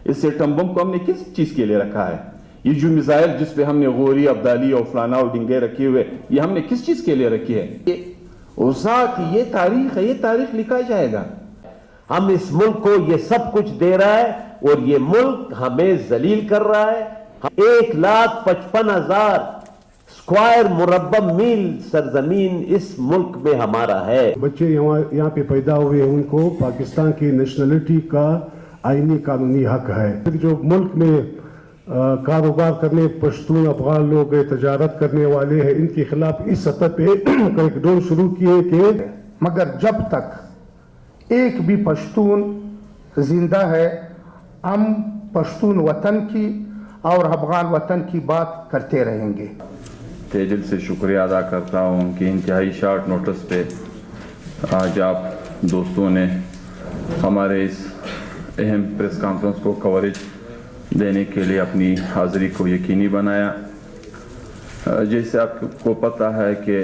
اس atom bomb کو ہم نے کس چیز کے لیے رکھا ہے؟ یہ جو میزائل جس پہ ہم نے غوری ابدالی اور فلانا اور ڈنگے رکھے ہوئے، یہ ہم نے کس چیز کے لیے رکھی ہے؟ اور ساتھ یہ تاریخ ہے، یہ تاریخ لکھا جائے گا۔ ہم اس ملک کو یہ سب کچھ دے رہا ہے اور یہ ملک ہمیں ذلیل کر رہا ہے۔ 1,55,000 اسکوائر مربع میل سرزمین اس ملک میں ہمارا ہے۔ بچے یہاں پہ پیدا ہوئے، ان کو پاکستان کی نیشنلٹی کا آئینی قانونی حق ہے۔ جو ملک میں کاروبار کرنے پشتون افغان لوگ تجارت کرنے والے ہیں، ان کے خلاف اس سطح پہ کریکڈاؤن شروع کیے کہ مگر جب تک ایک بھی پشتون زندہ ہے ہم پشتون وطن کی اور افغان وطن کی بات کرتے رہیں گے۔ دل سے شکریہ ادا کرتا ہوں کہ انتہائی شارٹ نوٹس پہ آج آپ دوستوں نے ہمارے اس اہم پریس کانفرنس کو کوریج دینے کے لیے اپنی حاضری کو یقینی بنایا۔ جیسے آپ کو پتہ ہے کہ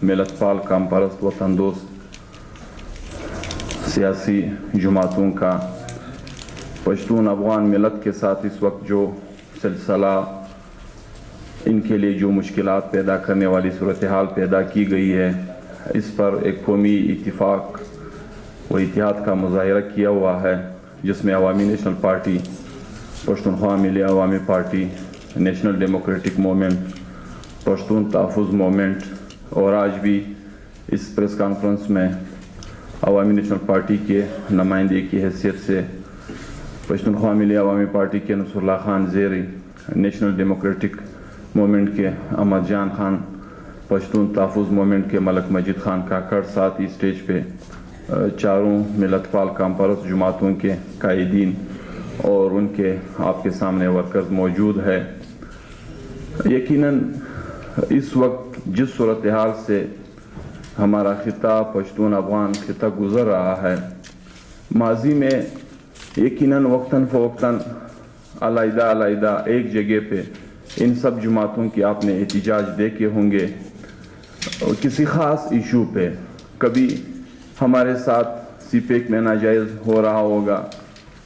ملت پال قوم پرست وطن دوست سیاسی جماعتوں کا پشتون افغان ملت کے ساتھ اس وقت جو سلسلہ ان کے لیے جو مشکلات پیدا کرنے والی صورتحال پیدا کی گئی ہے، اس پر ایک قومی اتفاق و اتحاد کا مظاہرہ کیا ہوا ہے، جس میں عوامی نیشنل پارٹی، پشتونخوا ملی عوامی party, national democratic movement, Pashtun تحفظ موومنٹ، اور آج بھی اس پریس کانفرنس میں عوامی نیشنل پارٹی کے نمائندے کی حیثیت سے پشتونخوا ملی عوامی پارٹی کے نصر اللہ خان زیری، نیشنل ڈیموکریٹک موومنٹ کے احمد جان خان، پشتون تحفظ موومنٹ کے ملک مجید خان کاکڑ، ساتھ ہی اسٹیج پہ چاروں ملت پال قوم پرست جماعتوں کے قائدین اور ان کے آپ کے سامنے ورکرز موجود ہے۔ یقیناً اس وقت جس صورتحال سے ہمارا خطہ پشتون افغان خطہ گزر رہا ہے، ماضی میں یقیناً وقتاً فوقتاً علیحدہ ایک جگہ پہ ان سب جماعتوں کی آپ نے احتجاج دیکھے ہوں گے، کسی خاص ایشو پہ، کبھی ہمارے ساتھ سی پیک میں ناجائز ہو رہا ہوگا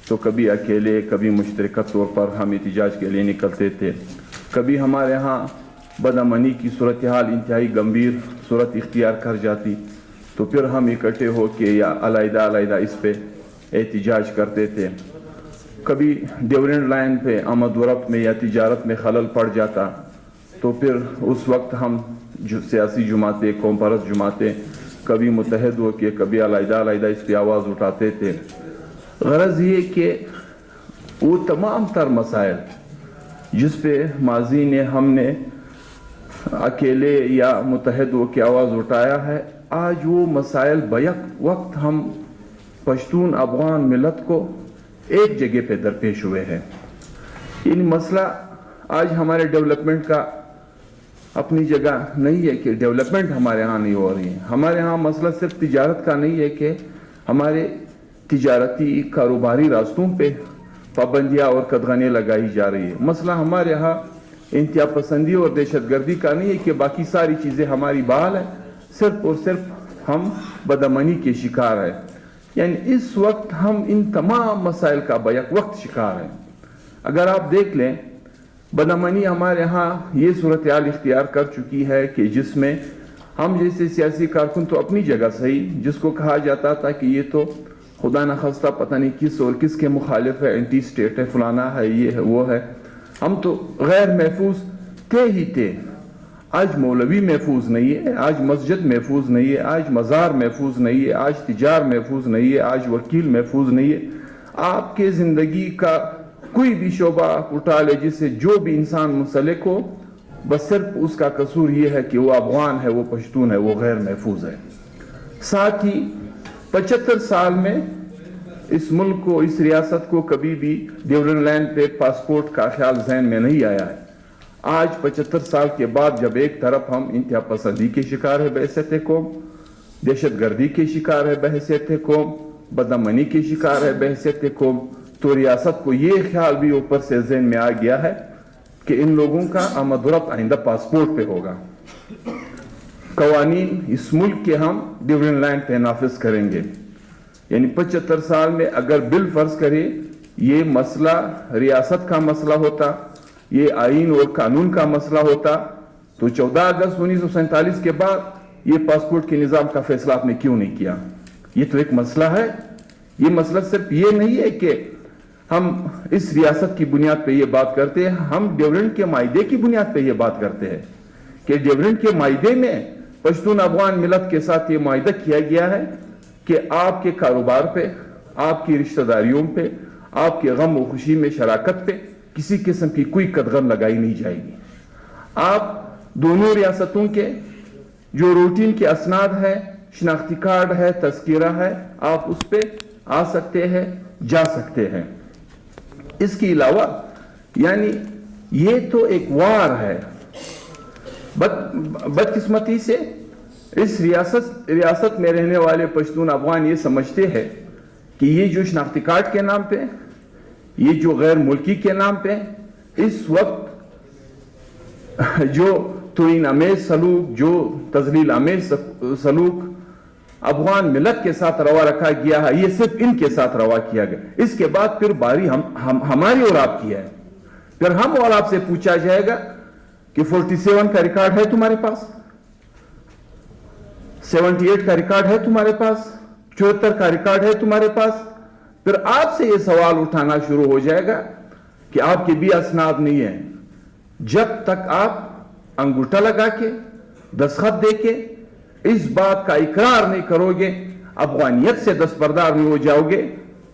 تو کبھی اکیلے، کبھی مشترکہ طور پر ہم احتجاج کے لیے نکلتے تھے، کبھی ہمارے ہاں بدامنی کی صورتحال انتہائی گمبھیر صورت اختیار کر جاتی تو پھر ہم اکٹھے ہو کے یا علیحدہ اس پہ احتجاج کرتے تھے، کبھی ڈیورنٹ لائن پہ آمد و رفت میں یا تجارت میں خلل پڑ جاتا تو پھر اس وقت ہم سیاسی جماعتیں، قوم پرست جماعتیں کبھی متحد ہو کے کبھی علیحدہ اس پہ آواز اٹھاتے تھے۔ غرض یہ کہ وہ تمام تر مسائل جس پہ ماضی نے ہم نے اکیلے یا متحد ہو کے آواز اٹھایا ہے، آج وہ مسائل بیک وقت ہم پشتون افغان ملت کو ایک جگہ پہ درپیش ہوئے ہیں۔ ان مسئلہ آج ہمارے ڈیولپمنٹ کا اپنی جگہ نہیں ہے کہ ڈیولپمنٹ ہمارے ہاں نہیں ہو رہی ہے، ہمارے ہاں مسئلہ صرف تجارت کا نہیں ہے کہ ہمارے تجارتی کاروباری راستوں پہ پابندیاں اور قدغنیں لگائی جا رہی ہے، مسئلہ ہمارے ہاں انتہا پسندی اور دہشت گردی کا نہیں ہے کہ باقی ساری چیزیں ہماری بحال ہیں، صرف اور صرف ہم بدامنی کے شکار ہیں۔ یعنی اس وقت ہم ان تمام مسائل کا بیک وقت شکار ہیں۔ اگر آپ دیکھ لیں، بدامنی ہمارے ہاں یہ صورتحال اختیار کر چکی ہے کہ جس میں ہم جیسے سیاسی کارکن تو اپنی جگہ صحیح، جس کو کہا جاتا تھا کہ یہ تو خدا نخواستہ پتہ نہیں کس اور کس کے مخالف ہے، اینٹی سٹیٹ ہے، فلانا ہے، یہ ہے، وہ ہے، ہم تو غیر محفوظ تھے ہی تھے۔ آج مولوی محفوظ نہیں ہے، آج مسجد محفوظ نہیں ہے، آج مزار محفوظ نہیں ہے، آج تجار محفوظ نہیں ہے، آج وکیل محفوظ نہیں ہے۔ آپ کے زندگی کا کوئی بھی شعبہ اٹھا لے جس سے جو بھی انسان منسلک ہو، بس صرف اس کا قصور یہ ہے کہ وہ افغان ہے، وہ پشتون ہے، وہ غیر محفوظ ہے۔ ساتھ ہی 75 سال میں اس ملک کو، اس ریاست کو کبھی بھی ڈیورنٹ لائن پہ پاسپورٹ کا خیال ذہن میں نہیں آیا ہے۔ آج 75 سال کے بعد جب ایک طرف ہم انتہا پسندی کے شکار ہے بحیثیت قوم، دہشت گردی کے شکار ہے بحیثیت قوم، بدامنی کے شکار ہے بحیثیت قوم، تو ریاست کو یہ خیال بھی اوپر سے ذہن میں آ گیا ہے کہ ان لوگوں کا آمد و رفت آئندہ پاسپورٹ پہ ہوگا۔ قوانین اس ملک کے ہم ڈیورنٹ لائن پہ نافذ کریں گے۔ یعنی 75 سال میں اگر بل فرض کرے یہ مسئلہ ریاست کا مسئلہ ہوتا, یہ آئین اور قانون کا مسئلہ ہوتا, تو 14 اگست 1947 کے بعد یہ پاسپورٹ کے نظام کا فیصلہ آپ نے کیوں نہیں کیا؟ یہ تو ایک مسئلہ ہے. یہ مسئلہ صرف یہ نہیں ہے کہ ہم اس ریاست کی بنیاد پہ یہ بات کرتے ہیں, ہم ڈیورنڈ کے معاہدے کی بنیاد پہ یہ بات کرتے ہیں کہ ڈیورنڈ کے معاہدے میں پشتون افغان ملت کے ساتھ یہ معاہدہ کیا گیا ہے کہ آپ کے کاروبار پہ, آپ کی رشتہ داریوں پہ, آپ کے غم و خوشی میں شراکت پہ کسی قسم کی کوئی قدغن لگائی نہیں جائے گی. آپ دونوں ریاستوں کے جو روٹین کے اسناد ہے, شناختی کارڈ ہے, تذکرہ ہے, آپ اس پہ آ سکتے ہیں, جا سکتے ہیں. اس کے علاوہ یعنی یہ تو ایک وار ہے. بدقسمتی سے اس ریاست میں رہنے والے پشتون افغان یہ سمجھتے ہیں کہ یہ جو شناختی کارڈ کے نام پہ, یہ جو غیر ملکی کے نام پہ اس وقت جو توہین آمیز سلوک, جو تذلیل آمیز سلوک افغان ملت کے ساتھ روا رکھا گیا ہے, یہ صرف ان کے ساتھ روا کیا گیا. اس کے بعد پھر باری ہماری اور آپ کی ہے. پھر ہم اور آپ سے پوچھا جائے گا کہ 47 کا ریکارڈ ہے تمہارے پاس, 78 کا ریکارڈ ہے تمہارے پاس, 74 کا ریکارڈ ہے تمہارے پاس. پھر آپ سے یہ سوال اٹھانا شروع ہو جائے گا کہ آپ کے بھی اسناد نہیں ہیں. جب تک آپ انگوٹھا لگا کے, دستخط دے کے اس بات کا اقرار نہیں کرو گے, افغانیت سے دستبردار نہیں ہو جاؤ گے,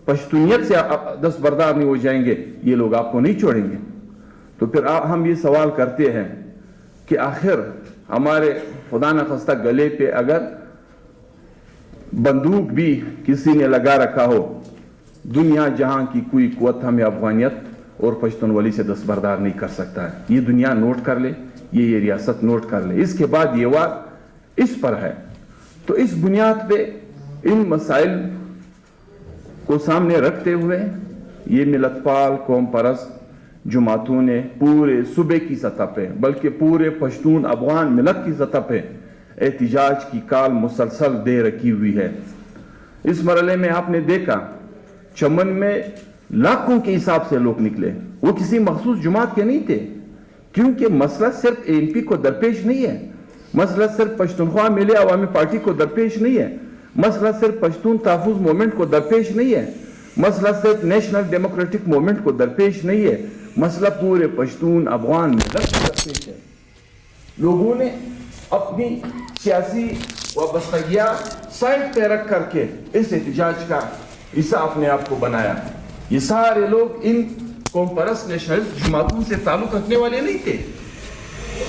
پشتونیت سے دستبردار نہیں ہو جائیں گے, یہ لوگ آپ کو نہیں چھوڑیں گے. تو پھر ہم یہ سوال کرتے ہیں کہ آخر ہمارے خدا نخواستہ گلے پہ اگر بندوق بھی کسی نے لگا رکھا ہو, دنیا جہاں کی کوئی قوت ہمیں افغانیت اور پشتونولی سے دستبردار نہیں کر سکتا ہے. یہ دنیا نوٹ کر لے, یہ ریاست نوٹ کر لے. اس کے بعد یہ وار اس پر ہے. تو اس بنیاد پہ ان مسائل کو سامنے رکھتے ہوئے یہ ملت پال, قوم پرست جماعتوں نے پورے صوبے کی سطح پہ بلکہ پورے پشتون افغان ملت کی سطح پہ احتجاج کی کال مسلسل دے رکھی ہوئی ہے. اس مرحلے میں آپ نے دیکھا چمن میں لاکھوں کے حساب سے لوگ نکلے. وہ کسی مخصوص جماعت کے نہیں تھے, کیونکہ مسئلہ صرف ANP کو درپیش نہیں ہے, مسئلہ صرف پشتونخوا ملی عوامی پارٹی کو درپیش نہیں ہے, مسئلہ صرف پشتون تحفظ موومنٹ کو درپیش نہیں ہے, مسئلہ صرف نیشنل ڈیموکریٹک موومنٹ کو درپیش نہیں ہے, مسئلہ پورے پشتون افغان ملت کو درپیش ہے. لوگوں نے اپنی سیاسی وابستگیاں سائڈ پہ رکھ کر کے اس احتجاج کا حصہ اپنے آپ کو بنایا. یہ سارے لوگ ان قوم پرست نیشنلسٹ جماعتوں سے تعلق رکھنے والے نہیں تھے,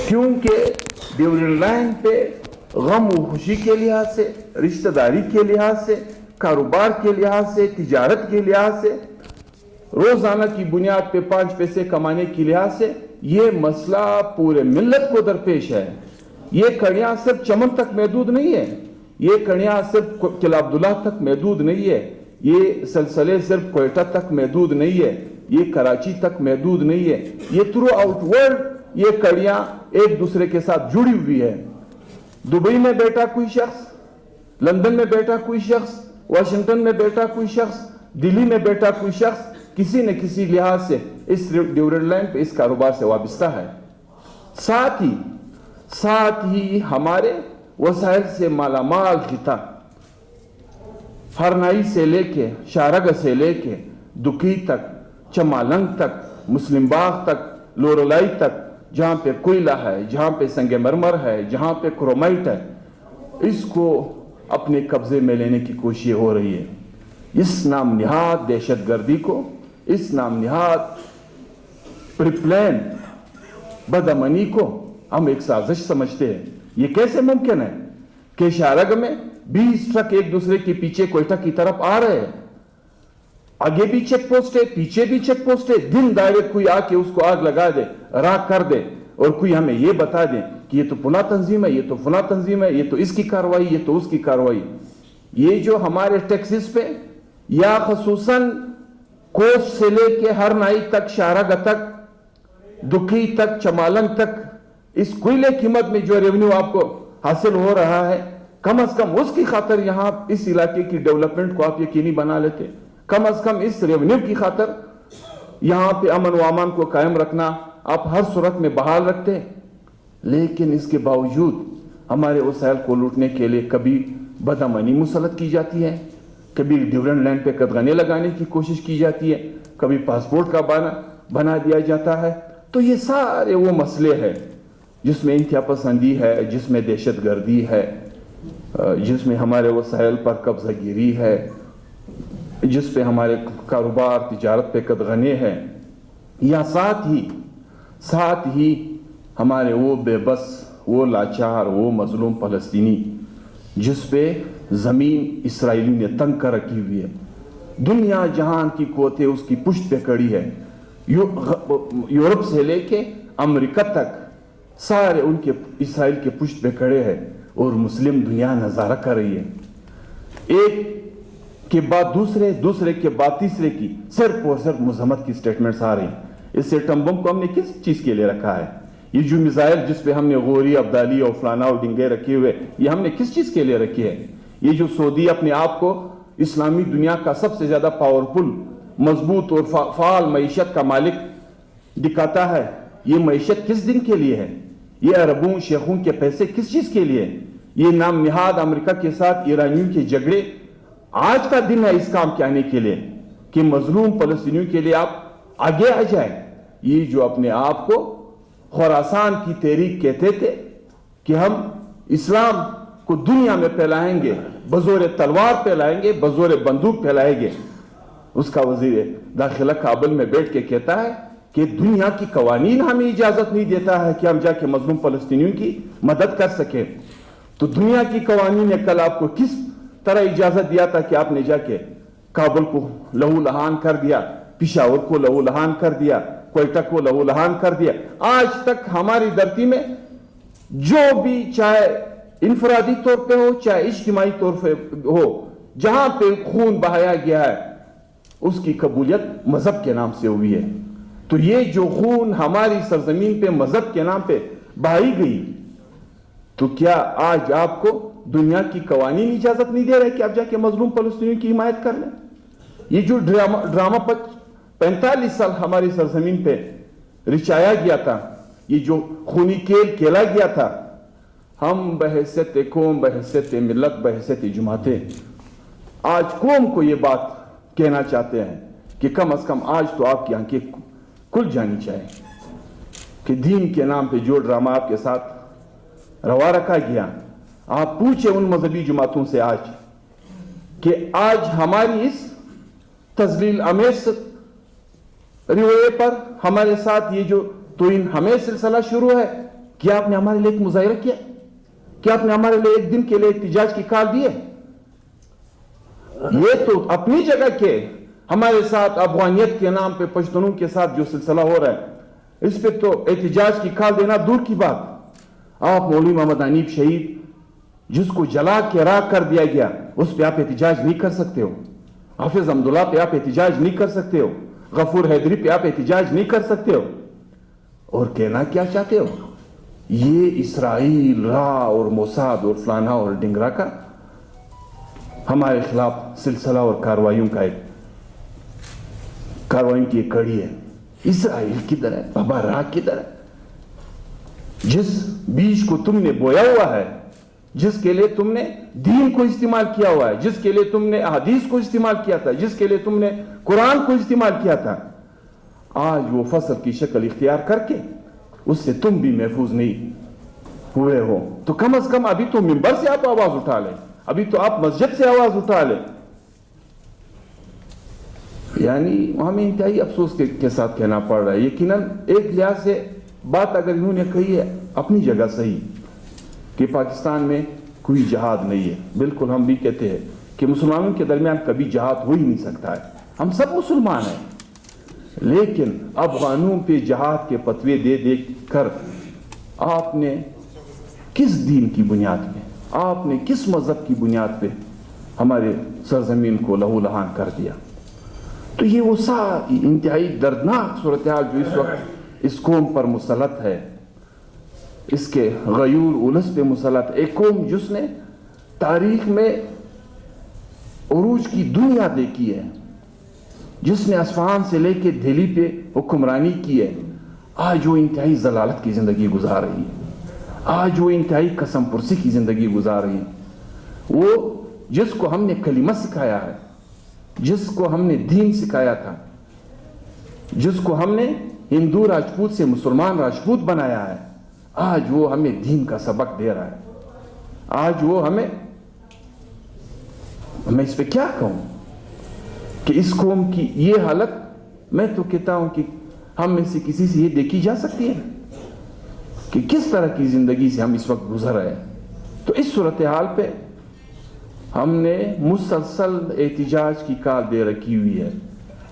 کیونکہ ڈیورنڈ لائن پہ غم و خوشی کے لحاظ سے, رشتہ داری کے لحاظ سے, کاروبار کے لحاظ سے, تجارت کے لحاظ سے, روزانہ کی بنیاد پہ 5 پیسے کمانے کی لحاظ سے یہ مسئلہ پورے ملت کو درپیش ہے. یہ کڑیاں صرف چمن تک محدود نہیں ہے, یہ کڑیاں صرف قلعہ عبداللہ تک محدود نہیں ہے, یہ سلسلے صرف کوئٹہ تک محدود نہیں ہے, یہ کراچی تک محدود نہیں ہے, یہ تھرو آؤٹ ورلڈ یہ کڑیاں ایک دوسرے کے ساتھ جڑی ہوئی ہے. دبئی میں بیٹھا کوئی شخص, لندن میں بیٹھا کوئی شخص, واشنگٹن میں بیٹھا کوئی شخص, دلی میں بیٹھا کوئی شخص کسی نہ کسی لحاظ سے اس ڈیورنڈ لائن پہ اس کاروبار سے وابستہ ہے. ساتھ ہی ہمارے وسائل سے مالا مال خطہ, ہرنائی سے لے کے, شارگ سے لے کے, دکی تک, چمالنگ تک, مسلم باغ تک, لورولائی تک, جہاں پہ کوئلہ ہے, جہاں پہ سنگ مرمر ہے, جہاں پہ کرومائٹ ہے, اس کو اپنے قبضے میں لینے کی کوشش ہو رہی ہے. اس نام نہاد دہشت گردی کو, اس نام نہاد پریپلین بدامنی کو ہم ایک سازش سمجھتے ہیں. یہ کیسے ممکن ہے کہ شارگ میں 20 ٹرک ایک دوسرے کے پیچھے کوئٹہ کی طرف آ رہے ہیں, آگے بھی چیک پوسٹ ہے, پیچھے بھی چیک پوسٹ ہے, دن دائرے کوئی آ کے اس کو آگ لگا دے, راکھ کر دے, اور کوئی ہمیں یہ بتا دے کہ یہ تو فلاں تنظیم ہے, یہ تو فلاں تنظیم ہے, یہ تو اس کی کاروائی, یہ تو اس کی کاروائی. یہ جو ہمارے ٹیکسز پہ یا خصوصاً کوسٹ سے لے کے ہرنائی تک, شارگ تک, دکی تک, چمالنگ تک اس کوئلے قیمت میں جو ریونیو آپ کو حاصل ہو رہا ہے, کم از کم اس کی خاطر یہاں اس علاقے کی ڈیولپمنٹ کو آپ یقینی بنا لیتے, کم از کم اس ریونیو کی خاطر یہاں پہ امن و امان کو قائم رکھنا آپ ہر صورت میں بحال رکھتے ہیں، لیکن اس کے باوجود ہمارے وسائل کو لوٹنے کے لیے کبھی بدامنی مسلط کی جاتی ہے، کبھی ڈیورنٹ لینڈ پہ قدغنے لگانے کی کوشش کی جاتی ہے، کبھی پاسپورٹ کا بنا دیا جاتا ہے۔ تو یہ سارے وہ مسئلے ہیں جس میں انتہا پسندی ہے، جس میں دہشت گردی ہے، جس میں ہمارے وسائل پر قبضہ گیری ہے، جس پہ ہمارے کاروبار تجارت پہ قدغنے ہیں، یا ساتھ ہی ہمارے وہ بے بس، وہ لاچار، وہ مظلوم فلسطینی جس پہ زمین اسرائیلی نے تنگ کر رکھی ہوئی ہے، دنیا جہان کی قوتیں اس کی پشت پہ کڑی ہے، یورپ سے لے کے امریکہ تک سارے ان کے اسرائیل کے پشت پہ کھڑے ہیں، اور مسلم دنیا نظارہ کر رہی ہے، ایک کے بعد دوسرے کے بعد تیسرے کی صرف اور صرف مذمت کی سٹیٹمنٹس آ رہی ہیں۔ اس ایٹم بم کو ہم نے کس چیز کے لیے رکھا ہے؟ یہ جو میزائل جس پہ ہم نے غوری، ابدالی اور فلانا اور ڈنگے رکھے ہوئے، یہ ہم نے کس چیز کے لیے رکھی ہے؟ یہ جو سعودی اپنے آپ کو اسلامی دنیا کا سب سے زیادہ پاورفل، مضبوط اور فعال معیشت کا مالک دکھاتا ہے، یہ معیشت کس دن کے لیے ہے؟ یہ عربوں شیخوں کے پیسے کس چیز کے لیے؟ یہ نام نہاد امریکہ کے ساتھ ایرانیوں کے جھگڑے آج کا دن ہے اس کام کے آنے کے لیے کہ مظلوم فلسطینیوں کے لیے آپ آگے آ جائیں۔ یہ جو اپنے آپ کو خراسان کی تحریک کہتے تھے کہ ہم اسلام کو دنیا میں پھیلائیں گے، بزور تلوار پھیلائیں گے، بزور بندوق پھیلائیں گے، اس کا وزیر داخلہ کابل میں بیٹھ کے کہتا ہے کہ دنیا کی قوانین ہمیں اجازت نہیں دیتا ہے کہ ہم جا کے مظلوم فلسطینیوں کی مدد کر سکیں۔ تو دنیا کی قوانین نے کل آپ کو کس طرح اجازت دیا تھا کہ آپ نے جا کے کابل کو لہو لہان کر دیا، پشاور کو لہو لہان کر دیا، کوئٹہ کو لہو لہان کر دیا؟ آج تک ہماری دھرتی میں جو بھی، چاہے انفرادی طور پہ ہو چاہے اجتماعی طور پہ ہو، جہاں پہ خون بہایا گیا ہے اس کی قبولیت مذہب کے نام سے ہوئی ہے۔ تو یہ جو خون ہماری سرزمین پہ مذہب کے نام پہ بہائی گئی، تو کیا آج آپ کو دنیا کی قوانین اجازت نہیں دے رہے کہ آپ جا کے مظلوم فلسطینیوں کی حمایت کر لیں؟ یہ جو ڈرامہ 45 سال ہماری سرزمین پہ رچایا گیا تھا، یہ جو خونی کھیل کھیلا گیا تھا، ہم بحیثیت قوم، بحیثیت ملت، بحیثیت جماعتیں آج قوم کو یہ بات کہنا چاہتے ہیں کہ کم از کم آج تو آپ کی آنکھیں کھل جانی چاہیے کہ دین کے نام پہ جو ڈرامہ آپ کے ساتھ روا رکھا گیا، آپ پوچھیں ان مذہبی جماعتوں سے آج کہ آج ہماری اس تذلیل امیز رویے پر ہمارے ساتھ یہ جو توہین ہمیں سلسلہ شروع ہے، کیا آپ نے ہمارے لیے ایک مظاہرہ کیا؟ کیا آپ نے ہمارے لیے ایک دن کے لیے احتجاج کی کال دی ہے؟ یہ تو اپنی جگہ کے ہمارے ساتھ افغانیت کے نام پہ پشتونوں کے ساتھ جو سلسلہ ہو رہا ہے، اس پہ تو احتجاج کی کال دینا دور کی بات۔ آپ مولوی محمد حنیف شہید جس کو جلا کے راکھ کر دیا گیا، اس پہ آپ احتجاج نہیں کر سکتے ہو، حافظ حمداللہ پہ آپ احتجاج نہیں کر سکتے ہو، غفور حیدری پہ آپ احتجاج نہیں کر سکتے ہو، اور کہنا کیا چاہتے ہو؟ یہ اسرائیل، را اور موساد اور فلانا اور ڈنگرا کا ہمارے خلاف سلسلہ اور کارروائیوں کی ایک کڑی ہے۔ اسرائیل کدھر ہے؟ بابا را کدھر ہے؟ جس بیج کو تم نے بویا ہوا ہے، جس کے لیے تم نے دین کو استعمال کیا ہوا ہے، جس کے لیے تم نے احادیث کو استعمال کیا تھا، جس کے لیے تم نے قرآن کو استعمال کیا تھا، آج وہ فصل کی شکل اختیار کر کے اس سے تم بھی محفوظ نہیں ہوئے ہو، تو کم از کم ابھی تو منبر سے آپ آواز اٹھا لیں، ابھی تو آپ مسجد سے آواز اٹھا لیں۔ یعنی ہمیں انتہائی افسوس کے ساتھ کہنا پڑ رہا ہے۔ یقیناً ایک لحاظ سے بات اگر انہوں نے کہی ہے اپنی جگہ صحیح کہ پاکستان میں کوئی جہاد نہیں ہے، بالکل ہم بھی کہتے ہیں کہ مسلمانوں کے درمیان کبھی جہاد ہو ہی نہیں سکتا ہے، ہم سب مسلمان ہیں، لیکن افغانوں پہ جہاد کے فتوے دے دے کر آپ نے کس دین کی بنیاد پہ، آپ نے کس مذہب کی بنیاد پہ ہمارے سرزمین کو لہو لہان کر دیا؟ تو یہ وہ ساری انتہائی دردناک صورتحال جو اس وقت اس قوم پر مسلط ہے، اس کے غیور اولس پہ مسلط ہے، ایک قوم جس نے تاریخ میں عروج کی دنیا دیکھی ہے، جس نے اصفہان سے لے کے دہلی پہ حکمرانی کی ہے، آج وہ انتہائی ضلالت کی زندگی گزار رہی ہے، آج وہ انتہائی قسم پرسی کی زندگی گزار رہی ہے۔ وہ جس کو ہم نے کلمہ سکھایا ہے، جس کو ہم نے دین سکھایا تھا، جس کو ہم نے ہندو راجپوت سے مسلمان راجپوت بنایا ہے، آج وہ ہمیں دین کا سبق دے رہا ہے۔ آج وہ میں اس پہ کیا کہوں کہ اس قوم کی یہ حالت، میں تو کہتا ہوں کہ ہم میں سے کسی سے یہ دیکھی جا سکتی ہے کہ کس طرح کی زندگی سے ہم اس وقت گزر رہے ہیں۔ تو اس صورتحال پہ ہم نے مسلسل احتجاج کی کال دے رکھی ہوئی ہے۔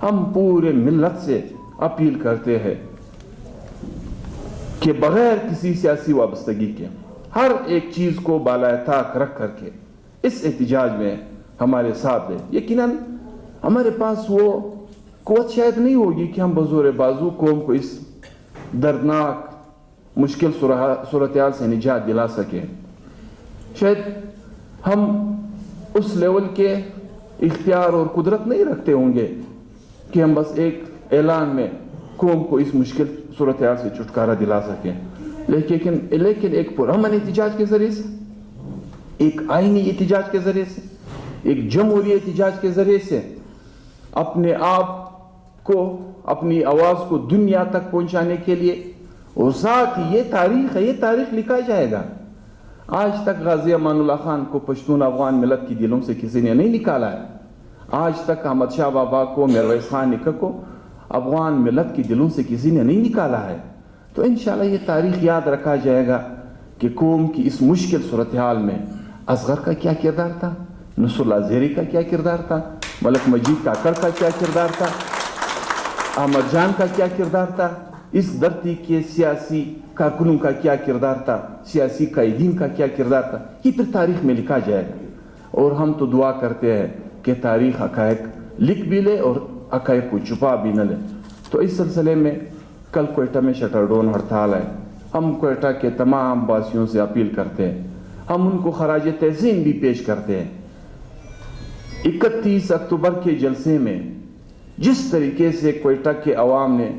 ہم پورے ملت سے اپیل کرتے ہیں کہ بغیر کسی سیاسی وابستگی کے ہر ایک چیز کو بالائے طاق رکھ کر کے اس احتجاج میں ہمارے ساتھ دیں۔ یقیناً ہمارے پاس وہ قوت شاید نہیں ہوگی کہ ہم بزور بازو قوم کو اس دردناک مشکل صورتحال سے نجات دلا سکیں۔ شاید ہم اس لیول کے اختیار اور قدرت نہیں رکھتے ہوں گے کہ ہم بس ایک اعلان میں قوم کو اس مشکل صورتحال سے چھٹکارا دلا سکیں، لیکن ایک پرامن احتجاج کے ذریعے سے، ایک آئینی احتجاج کے ذریعے سے، ایک جمہوری احتجاج کے ذریعے سے اپنے آپ کو، اپنی آواز کو دنیا تک پہنچانے کے لیے، اور ساتھ ہی یہ تاریخ لکھا جائے گا۔ آج تک غازی امان اللہ خان کو پشتون افغان ملت کی دلوں سے کسی نے نہیں نکالا ہے۔ آج تک احمد شاہ بابا کو، میرویس خان نکا کو افغان ملت کی دلوں سے کسی نے نہیں نکالا ہے۔ تو انشاءاللہ یہ تاریخ یاد رکھا جائے گا کہ قوم کی اس مشکل صورتحال میں اصغر کا کیا کردار تھا، نصر اللہ زیری کا کیا کردار تھا، ملک مجید کاکڑ کا کیا کردار تھا، احمد جان کا کیا کردار تھا، اس دھرتی کے سیاسی کارکنوں کا کیا کردار تھا، سیاسی قائدین کا کیا کردار تھا۔ یہ پھر تاریخ میں لکھا جائے گا، اور ہم تو دعا کرتے ہیں کہ تاریخ حقائق لکھ بھی لے اور حقائق کو چھپا بھی نہ لے۔ تو اس سلسلے میں کل کوئٹہ میں شٹر ڈاؤن ہڑتال ہے۔ ہم کوئٹہ کے تمام باسیوں سے اپیل کرتے ہیں، ہم ان کو خراج تحسین بھی پیش کرتے ہیں۔ 31 اکتوبر کے جلسے میں جس طریقے سے کوئٹہ کے عوام نے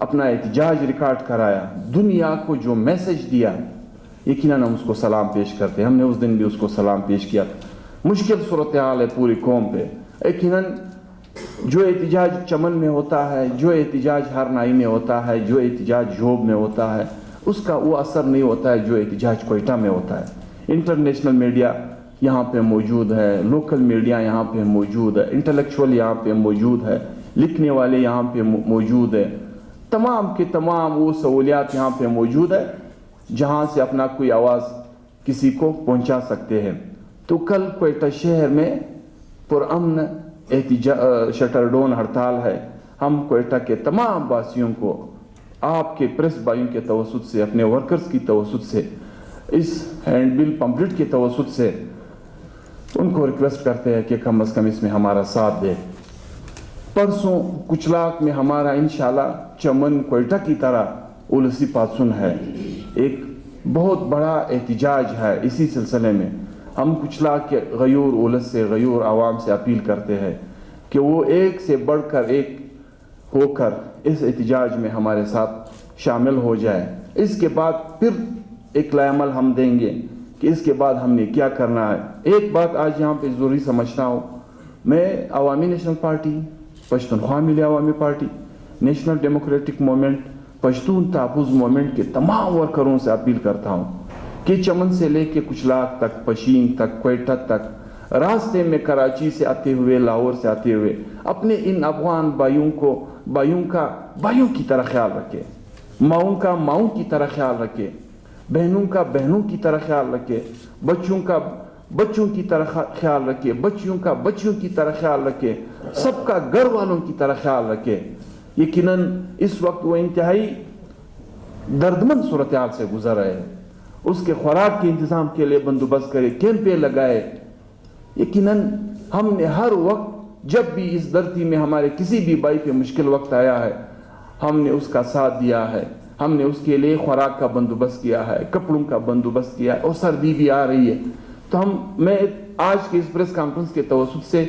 اپنا احتجاج ریکارڈ کرایا، دنیا کو جو میسج دیا، یقیناً ہم اس کو سلام پیش کرتے ہیں۔ ہم نے اس دن بھی اس کو سلام پیش کیا۔ مشکل صورتحال ہے پوری قوم پہ، یقیناً جو احتجاج چمن میں ہوتا ہے، جو احتجاج ہرنائی میں ہوتا ہے، جو احتجاج جوب میں ہوتا ہے، اس کا وہ اثر نہیں ہوتا ہے جو احتجاج کوئٹہ میں ہوتا ہے۔ انٹرنیشنل میڈیا یہاں پہ موجود ہے، لوکل میڈیا یہاں پہ موجود ہے، انٹلیکچوئل یہاں پہ موجود ہے، لکھنے والے یہاں پہ موجود ہے، تمام کے تمام وہ سہولیات یہاں پہ موجود ہے جہاں سے اپنا کوئی آواز کسی کو پہنچا سکتے ہیں۔ تو کل کوئٹہ شہر میں پرامن شٹر ڈاؤن ہڑتال ہے۔ ہم کوئٹہ کے تمام باسیوں کو آپ کے پریس بھائیوں کے توسط سے، اپنے ورکرز کی توسط سے، اس ہینڈ بل پمفلٹ کے توسط سے ان کو ریکویسٹ کرتے ہیں کہ کم از کم اس میں ہمارا ساتھ دے۔ پرسوں کچلاک میں ہمارا انشاءاللہ چمن کوئٹہ کی طرح اولسی پاسن ہے، ایک بہت بڑا احتجاج ہے۔ اسی سلسلے میں ہم کچلاک کے غیور اولس سے، غیور عوام سے اپیل کرتے ہیں کہ وہ ایک سے بڑھ کر ایک ہو کر اس احتجاج میں ہمارے ساتھ شامل ہو جائے۔ اس کے بعد پھر ایک لائے عمل ہم دیں گے کہ اس کے بعد ہم نے کیا کرنا ہے۔ ایک بات آج یہاں پہ ضروری سمجھتا ہوں، میں عوامی نیشنل پارٹی، پشتونخوا ملی عوامی party, national democratic movement, Pashtun تحفظ موومنٹ کے تمام ورکروں سے اپیل کرتا ہوں کہ چمن سے لے کے کچلاک تک، پشین تک، کوئٹہ تک، راستے میں کراچی سے آتے ہوئے، لاہور سے آتے ہوئے، اپنے ان افغان بھائیوں کی طرح خیال رکھے، ماؤں کا ماؤں کی طرح خیال رکھے، بہنوں کا بہنوں کی طرح خیال رکھے، بچوں کا بچوں کی طرح خیال رکھے، بچیوں کا بچیوں کی طرح خیال رکھے، سب کا گھر والوں کی طرح خیال رکھے۔ یقیناً اس وقت وہ انتہائی دردمند صورتحال سے گزر رہے ہیں، اس کے خوراک کے انتظام کے لیے بندوبست کرے، کیمپیں لگائے۔ یقیناً ہم نے ہر وقت جب بھی اس دھرتی میں ہمارے کسی بھی بھائی پہ مشکل وقت آیا ہے، ہم نے اس کا ساتھ دیا ہے، ہم نے اس کے لیے خوراک کا بندوبست کیا ہے، کپڑوں کا بندوبست کیا ہے، اور سردی بھی آ رہی ہے۔ تو میں آج کے اس پریس کانفرنس کے توسط سے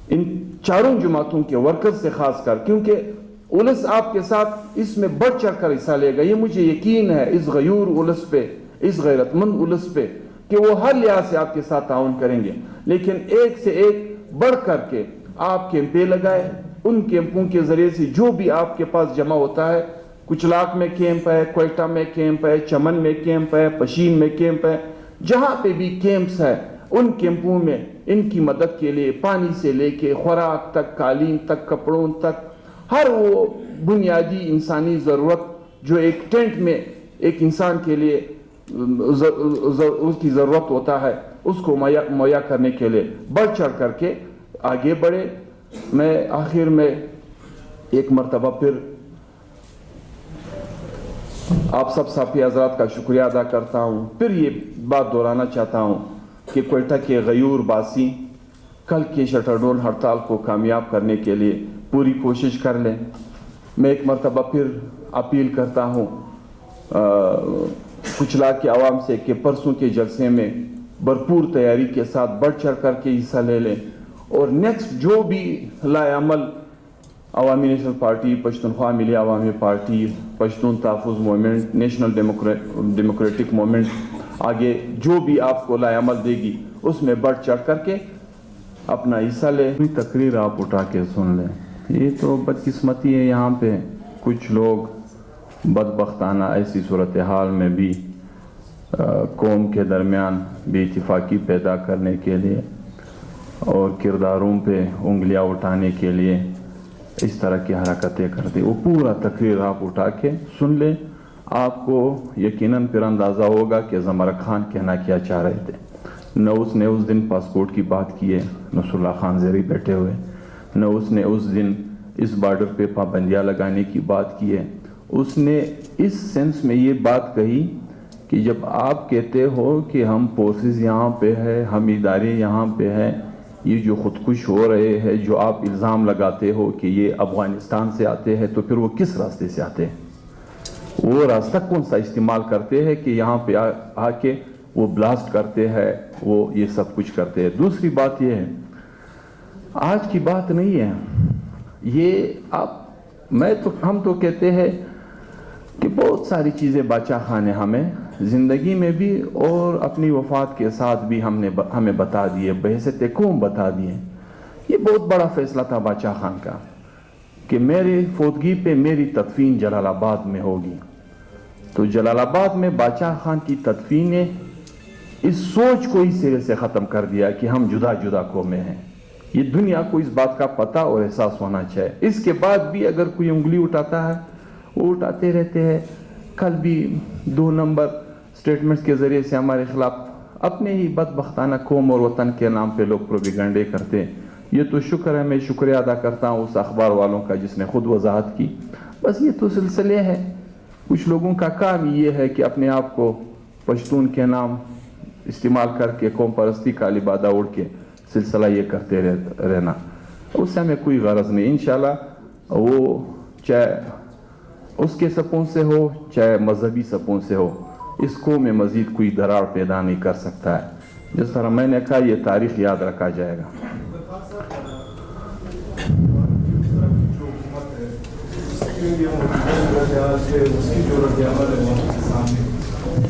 ان چاروں جماعتوں کے ورکر سے خاص کر، کیونکہ اولس آپ کے ساتھ اس میں بڑھ چڑھ کر حصہ لے گا. یہ مجھے یقین ہے اس غیور اولس پہ، اس غیرت مند اولس پہ، کہ وہ ہر لحاظ سے آپ کے ساتھ تعاون کریں گے. لیکن ایک سے ایک بڑھ کر کے آپ کیمپیں لگائے. ان کیمپوں کے ذریعے سے جو بھی آپ کے پاس جمع ہوتا ہے، کچلاک میں کیمپ ہے، کوئٹہ میں کیمپ ہے، چمن میں کیمپ ہے، پشین میں کیمپ ہے، جہاں پہ بھی کیمپس ہے، ان کیمپوں میں ان کی مدد کے لیے پانی سے لے کے خوراک تک، قالین تک، کپڑوں تک، ہر وہ بنیادی انسانی ضرورت جو ایک ٹینٹ میں ایک انسان کے لیے اس کی ضرورت ہوتا ہے، اس کو مہیا کرنے کے لیے بڑھ چڑھ کر کے آگے بڑھے. میں آخر میں ایک مرتبہ پھر آپ سب ساتھی حضرات کا شکریہ ادا کرتا ہوں. پھر یہ بات دہرانا چاہتا ہوں کہ کوئٹہ کے غیور باسی کل کے شٹر ڈاؤن ہڑتال کو کامیاب کرنے کے لیے پوری کوشش کر لیں. میں ایک مرتبہ پھر اپیل کرتا ہوں کچلا کے عوام سے کہ پرسوں کے جلسے میں بھرپور تیاری کے ساتھ بڑھ چڑھ کر کے حصہ لے لیں، اور نیکسٹ جو بھی لائے عمل عوامی نیشنل پارٹی، پشتونخوا ملی عوامی پارٹی، پشتون تحفظ موومنٹ، نیشنل ڈیموکریٹک موومنٹ، آگے جو بھی آپ کو لائے عمل دے گی اس میں بڑھ چڑھ کر کے اپنا حصہ لے. تقریر آپ اٹھا کے سن لیں. یہ تو بدقسمتی ہے، یہاں پہ کچھ لوگ بدبختانہ ایسی صورتحال میں بھی قوم کے درمیان بے اتفاقی پیدا کرنے کے لیے اور کرداروں پہ انگلیاں اٹھانے کے لیے اس طرح کی حرکتیں کرتے. وہ پورا تقریر آپ اٹھا کے سن لیں، آپ کو یقیناً پھر اندازہ ہوگا کہ زمرک خان کہنا کیا چاہ رہے تھے. نہ اس نے اس دن پاسپورٹ کی بات کی ہے، نصر اللہ خان زیری بیٹھے ہوئے، نہ اس نے اس دن اس بارڈر پہ پابندیاں لگانے کی بات کی ہے. اس نے اس سینس میں یہ بات کہی کہ جب آپ کہتے ہو کہ ہم فورسز یہاں پہ ہے، ہم ادارے یہاں پہ ہیں، یہ جو خودکش ہو رہے ہیں، جو آپ الزام لگاتے ہو کہ یہ افغانستان سے آتے ہیں، تو پھر وہ کس راستے سے آتے ہیں؟ وہ راستہ کون سا استعمال کرتے ہیں کہ یہاں پہ آ کے وہ بلاسٹ کرتے ہیں، وہ یہ سب کچھ کرتے ہیں. دوسری بات یہ ہے، آج کی بات نہیں ہے یہ، ہم تو کہتے ہیں کہ بہت ساری چیزیں باچا خان نے ہمیں زندگی میں بھی اور اپنی وفات کے ساتھ بھی ہمیں بتا دیے، بحیثیت قوم بتا دیے. یہ بہت بڑا فیصلہ تھا باچا خان کا کہ میرے فوتگی پہ میری تدفین جلال آباد میں ہوگی. تو جلال آباد میں باچا خان کی تدفین نے اس سوچ کو ہی سرے سے ختم کر دیا کہ ہم جدا جدا قومیں ہیں. یہ دنیا کو اس بات کا پتہ اور احساس ہونا چاہیے. اس کے بعد بھی اگر کوئی انگلی اٹھاتا ہے، وہ اٹھاتے رہتے ہیں. کل بھی 2 نمبر سٹیٹمنٹس کے ذریعے سے ہمارے خلاف اپنے ہی بدبختانہ قوم اور وطن کے نام پہ لوگ پروپیگنڈے کرتے ہیں. یہ تو شکر ہے، میں شکریہ ادا کرتا ہوں اس اخبار والوں کا جس نے خود وضاحت کی. بس یہ تو سلسلے ہیں. کچھ لوگوں کا کام یہ ہے کہ اپنے آپ کو پشتون کے نام استعمال کر کے قوم پرستی کا لبادہ اڑ کے سلسلہ یہ کرتے رہنا. اس سے ہمیں کوئی غرض نہیں. انشاءاللہ وہ چاہے اس کے سپوں سے ہو چاہے مذہبی سپوں سے ہو، اس کو میں مزید کوئی دراڑ پیدا نہیں کر سکتا ہے. جس طرح میں نے کہا، یہ تاریخ یاد رکھا جائے گا.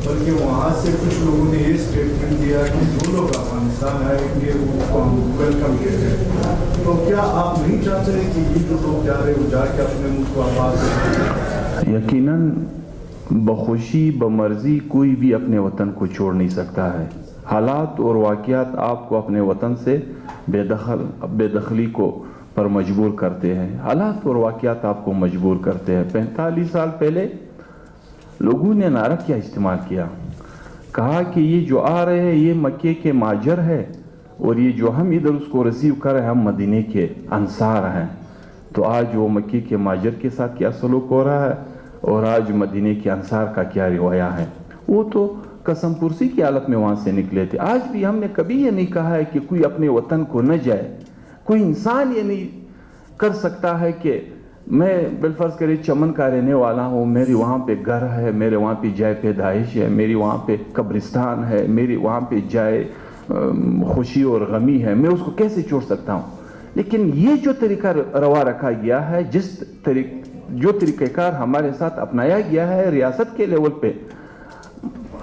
بلکہ وہاں سے کچھ لوگوں نے یہ اسٹیٹمنٹ دیا کہ جو لوگ افغانستان آئے گے ان کو ہم ویلکم کہتے ہیں. تو کیا آپ نہیں چاہتے کہ یہ جو لوگ جا رہے وہ جا کے اپنے ملک کو آباد کریں؟ یقیناً بخوشی بمرضی کوئی بھی اپنے وطن کو چھوڑ نہیں سکتا ہے. حالات اور واقعات آپ کو اپنے وطن سے بے دخلی کو پر مجبور کرتے ہیں. حالات اور واقعات آپ کو مجبور کرتے ہیں. 45 سال پہلے لوگوں نے نعرہ کیا استعمال کیا، کہا کہ یہ جو آ رہے ہیں یہ مکے کے ماجر ہے، اور یہ جو ہم ادھر اس کو ریسیو کر رہے ہیں ہم مدینے کے انصار ہیں. تو آج وہ مکے کے ماجر کے ساتھ کیا سلوک ہو رہا ہے اور آج مدینے کے انصار کا کیا رویہ ہے. وہ تو قسم پرسی کی حالت میں وہاں سے نکلے تھے. آج بھی ہم نے کبھی یہ نہیں کہا ہے کہ کوئی اپنے وطن کو نہ جائے. کوئی انسان یہ نہیں کر سکتا ہے کہ میں بالفرض کرے چمن کا رہنے والا ہوں، میری وہاں پہ گھر ہے، میرے وہاں پہ جائے پیدائش ہے، میری وہاں پہ قبرستان ہے، میری وہاں پہ جائے خوشی اور غمی ہے، میں اس کو کیسے چھوڑ سکتا ہوں؟ لیکن یہ جو طریقہ روا رکھا گیا ہے، جو طریقہ کار ہمارے ساتھ اپنایا گیا ہے ریاست کے لیول پہ،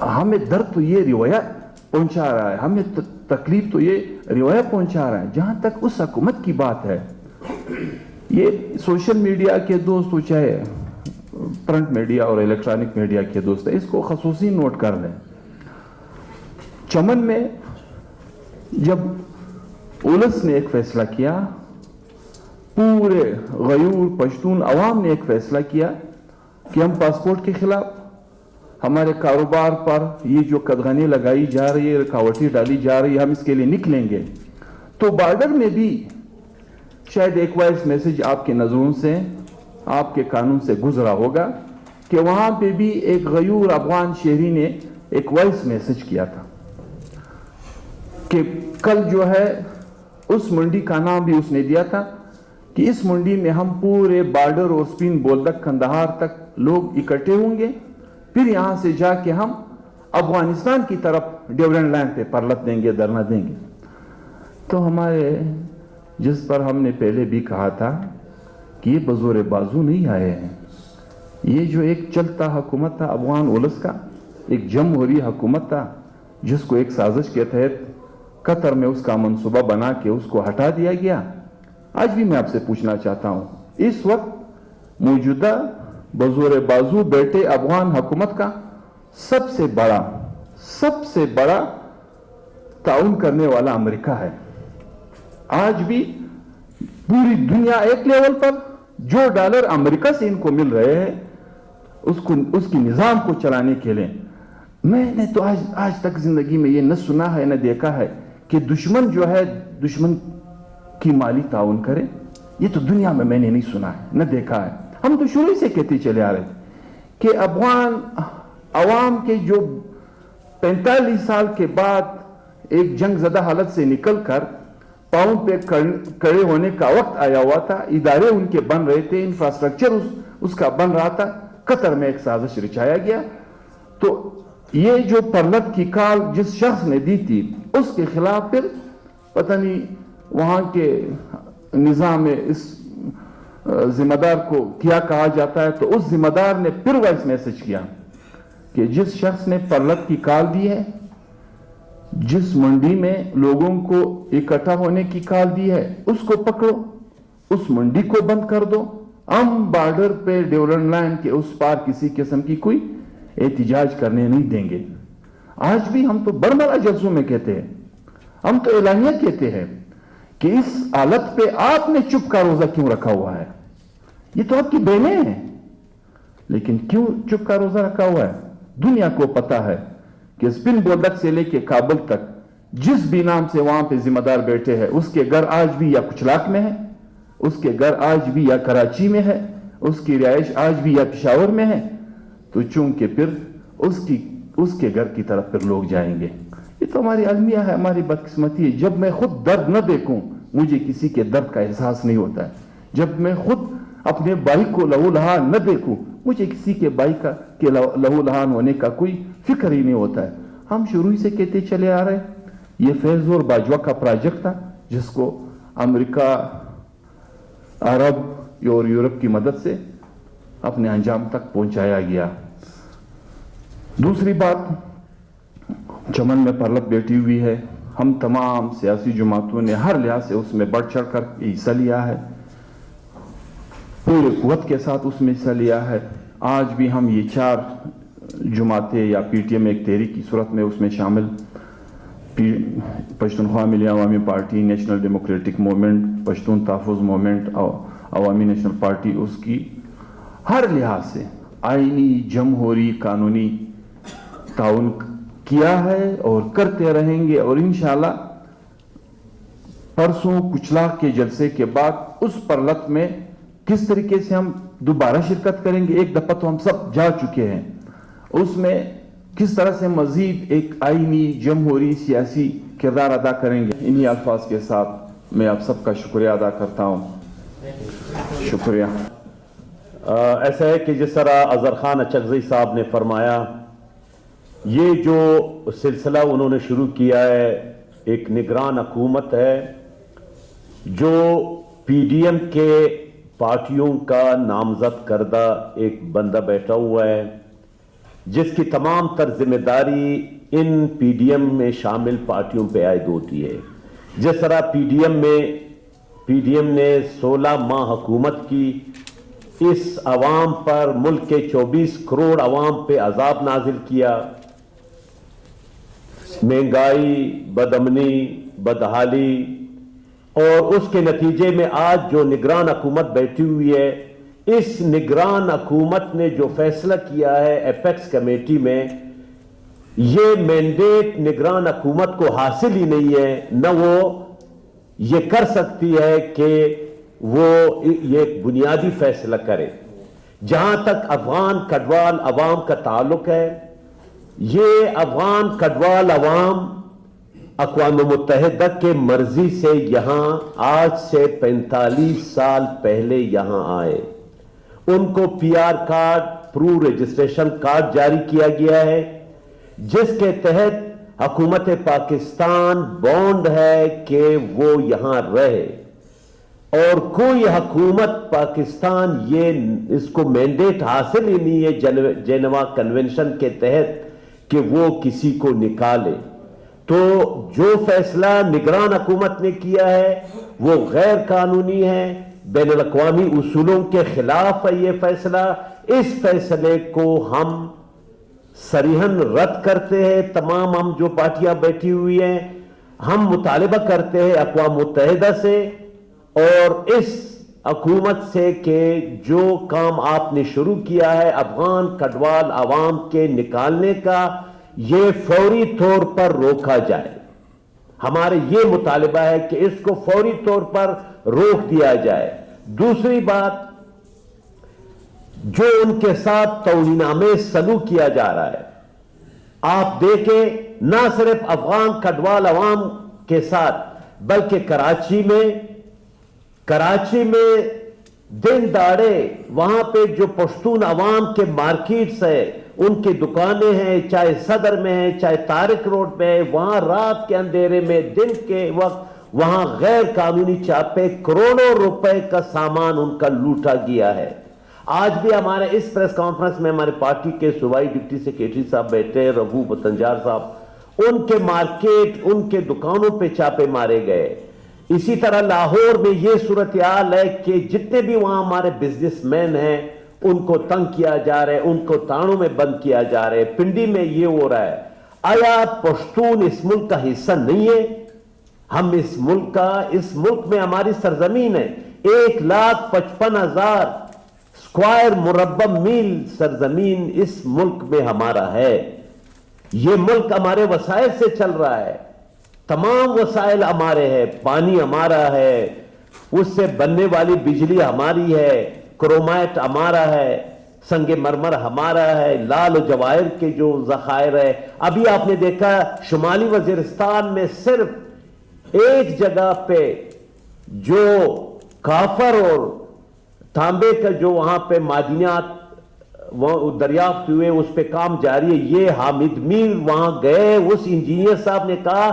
ہمیں درد تو یہ رویہ پہنچا رہا ہے، ہمیں تکلیف تو یہ رویہ پہنچا رہا ہے. جہاں تک اس حکومت کی بات ہے، یہ سوشل میڈیا کے دوست ہو چاہے پرنٹ میڈیا اور الیکٹرانک میڈیا کے دوست ہیں، اس کو خصوصی نوٹ کر لیں. چمن میں جب اولس نے ایک فیصلہ کیا، پورے غیور پشتون عوام نے ایک فیصلہ کیا کہ ہم پاسپورٹ کے خلاف، ہمارے کاروبار پر یہ جو قدغنیں لگائی جا رہی ہے، رکاوٹیں ڈالی جا رہی ہے، ہم اس کے لیے نکلیں گے. تو بارڈر میں بھی شاید ایک وائس میسج آپ کے نظروں سے، آپ کے قانون سے گزرا ہوگا کہ وہاں پہ بھی ایک غیور افغان شہری نے ایک وائس میسج کیا تھا کہ کل جو ہے اس منڈی کا نام بھی اس نے دیا تھا کہ اس منڈی میں ہم پورے بارڈر اور سپین بولدک کندہار تک لوگ اکٹھے ہوں گے، پھر یہاں سے جا کے ہم افغانستان کی طرف ڈیورنٹ لینڈ پہ پرلت دیں گے، دھرنا دیں گے. تو ہمارے جس پر ہم نے پہلے بھی کہا تھا کہ یہ بزور بازو نہیں آئے ہیں، یہ جو ایک چلتا حکومت تھا افغان اولس کا، ایک جمہوری حکومت تھا جس کو ایک سازش کے تحت قطر میں اس کا منصوبہ بنا کے اس کو ہٹا دیا گیا. آج بھی میں آپ سے پوچھنا چاہتا ہوں، اس وقت موجودہ بزور بازو بیٹے افغان حکومت کا سب سے بڑا تعاون کرنے والا امریکہ ہے. آج بھی پوری دنیا ایک لیول پر جو ڈالر امریکہ سے ان کو مل رہے ہیں اس کی نظام کو چلانے کے لیے، میں نے تو آج تک زندگی میں یہ نہ سنا ہے نہ دیکھا ہے کہ دشمن جو ہے دشمن کی مالی تعاون کرے. یہ تو دنیا میں نے نہیں سنا ہے نہ دیکھا ہے. ہم تو شروع سے کہتے چلے آ رہے تھے کہ افغان عوام کے جو 45 سال کے بعد ایک جنگ زدہ حالت سے نکل کر پاؤں پہ کھڑے ہونے کا وقت آیا ہوا تھا، ادارے ان کے بن رہے تھے، انفراسٹرکچر اس کا بن رہا تھا. قطر میں ایک سازش رچایا گیا. تو یہ جو پرلت کی کال جس شخص نے دی تھی اس کے خلاف پھر پتہ نہیں وہاں کے نظام میں اس ذمہ دار کو کیا کہا جاتا ہے، تو اس ذمہ دار نے پھر وائس میسج کیا کہ جس شخص نے پرلت کی کال دی ہے، جس منڈی میں لوگوں کو اکٹھا ہونے کی کال دی ہے، اس کو پکڑو، اس منڈی کو بند کر دو. ہم بارڈر پہ ڈیورنٹ لینڈ کے اس پار کسی قسم کی کوئی احتجاج کرنے نہیں دیں گے. آج بھی ہم تو برملا جلسوں میں کہتے ہیں، ہم تو اعلانیہ کہتے ہیں کہ اس حالت پہ آپ نے چپ کا روزہ کیوں رکھا ہوا ہے؟ یہ تو آپ کی بہنیں ہیں، لیکن کیوں چپ کا روزہ رکھا ہوا ہے؟ دنیا کو پتا ہے کہ سپین بولدک سے لے کے کابل تک جس بھی نام سے وہاں پہ ذمہ دار بیٹھے ہیں، اس کے گھر آج بھی یا کچلاک میں ہے، اس کے گھر آج بھی یا کراچی میں ہے، اس کی رہائش آج بھی یا پشاور میں ہے. تو چونکہ پھر اس کے گھر کی طرف پھر لوگ جائیں گے. یہ تو ہماری المیہ ہے، ہماری بدقسمتی ہے. جب میں خود درد نہ دیکھوں مجھے کسی کے درد کا احساس نہیں ہوتا ہے. جب میں خود اپنے بھائی کو لہو لہان نہ دیکھوں مجھے کسی کے بھائی کے لہو لہان ہونے کا کوئی فکر ہی نہیں ہوتا ہے. ہم شروع سے کہتے چلے آ رہے یہ فیض اور باجوہ کا پروجیکٹ تھا جس کو امریکہ، عرب اور یورپ کی مدد سے اپنے انجام تک پہنچایا گیا. دوسری بات، چمن میں پرلت بیٹھی ہوئی ہے. ہم تمام سیاسی جماعتوں نے ہر لحاظ سے اس میں بڑھ چڑھ کر حصہ لیا ہے، پورے قوت کے ساتھ اس میں حصہ لیا ہے. آج بھی ہم یہ 4 جماعتیں یا پی ٹی ایم ایک تحریک کی صورت میں اس میں شامل، پشتونخوا ملی عوامی party, national democratic movement, Pashtun تحفظ موومنٹ، عوامی نیشنل پارٹی، اس کی ہر لحاظ سے آئینی، جمہوری، قانونی تعاون کیا ہے اور کرتے رہیں گے. اور انشاءاللہ پرسوں کچلاک کے جلسے کے بعد اس پرلت میں کس طریقے سے ہم دوبارہ شرکت کریں گے. ایک دفعہ تو ہم سب جا چکے ہیں، اس میں کس طرح سے مزید ایک آئینی، جمہوری، سیاسی کردار ادا کریں گے. انہی الفاظ کے ساتھ میں آپ سب کا شکریہ ادا کرتا ہوں. شکریہ. ایسا ہے کہ جس طرح اظہر خان اچکزئی صاحب نے فرمایا، یہ جو سلسلہ انہوں نے شروع کیا ہے ایک نگران حکومت ہے، جو پی ڈی ایم کے پارٹیوں کا نامزد کردہ ایک بندہ بیٹھا ہوا ہے جس کی تمام تر ذمہ داری ان پی ڈی ایم میں شامل پارٹیوں پہ عائد ہوتی ہے. جس طرح پی ڈی ایم نے 16 ماہ حکومت کی، اس عوام پر، ملک کے 24 کروڑ عوام پہ عذاب نازل کیا، مہنگائی، بدامنی، بدحالی، اور اس کے نتیجے میں آج جو نگران حکومت بیٹھی ہوئی ہے، اس نگران حکومت نے جو فیصلہ کیا ہے ایپیکس کمیٹی میں، یہ مینڈیٹ نگران حکومت کو حاصل ہی نہیں ہے، نہ وہ یہ کر سکتی ہے کہ وہ یہ بنیادی فیصلہ کرے. جہاں تک افغان کڈوال عوام کا تعلق ہے، یہ افغان کڈوال عوام اقوام متحدہ کے مرضی سے یہاں آج سے 45 سال پہلے یہاں آئے. ان کو پی آر کارڈ، پرو رجسٹریشن کارڈ جاری کیا گیا ہے جس کے تحت حکومت پاکستان بونڈ ہے کہ وہ یہاں رہے، اور کوئی حکومت پاکستان یہ اس کو مینڈیٹ حاصل ہی نہیں ہے جنیوا کنونشن کے تحت کہ وہ کسی کو نکالے. تو جو فیصلہ نگران حکومت نے کیا ہے وہ غیر قانونی ہے، بین الاقوامی اصولوں کے خلاف ہے یہ فیصلہ. اس فیصلے کو ہم صریحاً رد کرتے ہیں. تمام ہم جو پارٹیاں بیٹھی ہوئی ہیں، ہم مطالبہ کرتے ہیں اقوام متحدہ سے اور اس حکومت سے کہ جو کام آپ نے شروع کیا ہے افغان کڈوال عوام کے نکالنے کا، یہ فوری طور پر روکا جائے. ہمارے یہ مطالبہ ہے کہ اس کو فوری طور پر روک دیا جائے. دوسری بات، جو ان کے ساتھ توہین آمیز سلوک کیا جا رہا ہے، آپ دیکھیں نہ صرف افغان کڈوال عوام کے ساتھ بلکہ کراچی میں دن داڑے وہاں پہ جو پشتون عوام کے مارکیٹس ہے، ان کی دکانیں ہیں، چاہے صدر میں ہیں، چاہے طارق روڈ پہ ہے، وہاں رات کے اندھیرے میں، دن کے وقت وہاں غیر قانونی چاپے، کروڑوں روپے کا سامان ان کا لوٹا گیا ہے. آج بھی ہمارے اس پریس کانفرنس میں ہمارے پارٹی کے صوبائی ڈپٹی سیکریٹری صاحب بیٹھے ہیں، رگھو بتنجار صاحب، ان کے مارکیٹ، ان کے دکانوں پہ چاپے مارے گئے. اسی طرح لاہور میں یہ صورتحال ہے کہ جتنے بھی وہاں ہمارے بزنس مین ہیں ان کو تنگ کیا جا رہا ہے، ان کو تانوں میں بند کیا جا رہا ہے. پنڈی میں یہ ہو رہا ہے. آیا پشتون اس ملک کا حصہ نہیں ہے؟ ہم اس ملک میں ہماری سرزمین ہے. 1,55,000 اسکوائر مربع میل سرزمین اس ملک میں ہمارا ہے. یہ ملک ہمارے وسائل سے چل رہا ہے، تمام وسائل ہمارے ہیں، پانی ہمارا ہے، اس سے بننے والی بجلی ہماری ہے، کرومائٹ ہمارا ہے، سنگ مرمر ہمارا ہے، لال و جواہر کے جو ذخائر ہے. ابھی آپ نے دیکھا شمالی وزیرستان میں صرف ایک جگہ پہ جو کافر اور تانبے کا جو وہاں پہ معدنیات دریافت ہوئے، اس پہ کام جاری ہے. یہ حامد میر وہاں گئے، اس انجینئر صاحب نے کہا